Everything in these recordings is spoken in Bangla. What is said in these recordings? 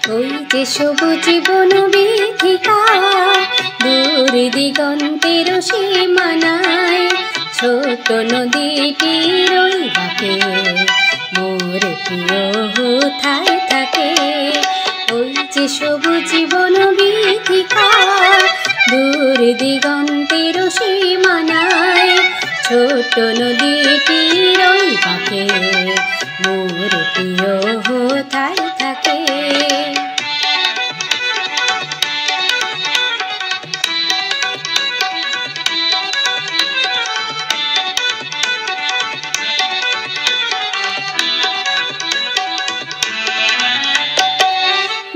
ওই যে সবুজ বনবিথিকা দূর দিগন্তের সীমানায়, ছোট নদীটির ওই বাঁকে মোর প্রিয় কোথায় থাকে। ওই যে সবুজ বনবিথিকা দূর দিগন্তের সীমানায়, ছোট নদীটির ওই বাঁকে মোর প্রিয় কোথায় থাকে।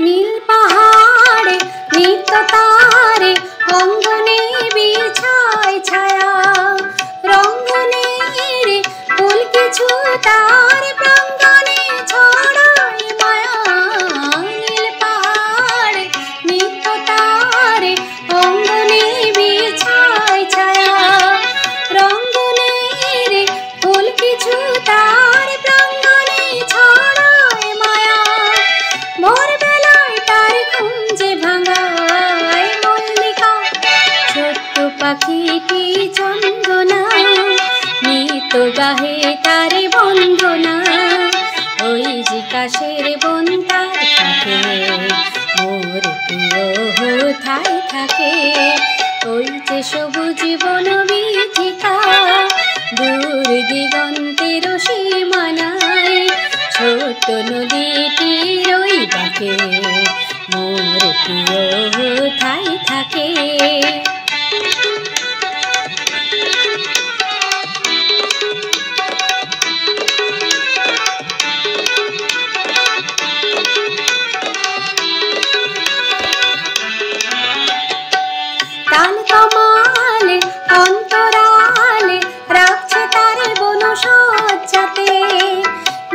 নীল পাহাড়ে নিত্য তারে অঙ্গনে বিছায় ছায়া, রঙ্গনের ফুল কিছু তার প্রাঙ্গণে ছড়ায় মায়া। নীল পাহাড়ে নিত্য তারে অঙ্গনে বিছায় ছায়া, রঙ্গনের ফুল কিছু তার প্রাঙ্গণে ছড়ায় মায়া। ভোরবেলায় তার ঘুম যে ভাঙায় মল্লিকা, ছোট্ট পাখিটি চন্দনা নিত গাহে তার বন্দনা। ওই যে কাশের বন তার থাকে মোর প্রিয় কোথায় থাকে। ওই যে সবুজ বনবিথিকা দূর দিগন্তের সীমানায়, ছোট নদীটির ওই বাঁকে মোর প্রিয় কোথায় থাকে। তাল কামালে অন্তরালে রাখছে তার বনসজ্জাতে,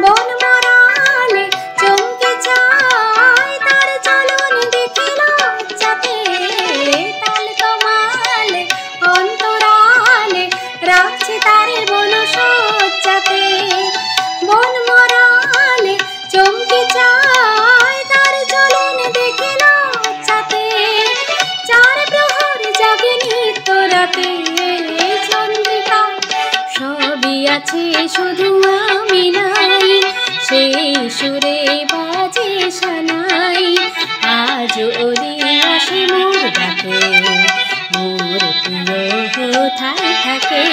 বন মরালে চমকে যায় তার চলন দেখে লজ্জাতে। তাল কামালে অন্তরালে রাখছে তার বনসজ্জাতে, বন মরালে চমকে যায় তার চলন দেখে লজ্জাতে। চার প্রহর জাগে নিত্য রাতে চন্দ্রিকা, সবই আছে শুধু আমি নাই, সেই সুরে বাজে সানাই। আজ ওরে আসে মোর ডাকে মোর প্রিয় কোথায় থাকে।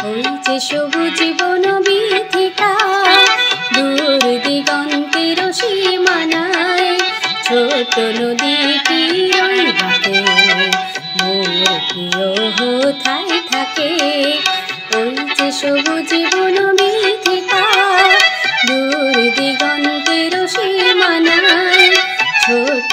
ওই যে সবুজ বনবিথিকা দূর দিগন্তের সীমানায়, ছোট নদীটির ওই বাঁকে মোর প্রিয় কোথায় থাকে। ওই যে সবুজ বনবিথিকা দূর দিগন্তের সীমানায়, ছোট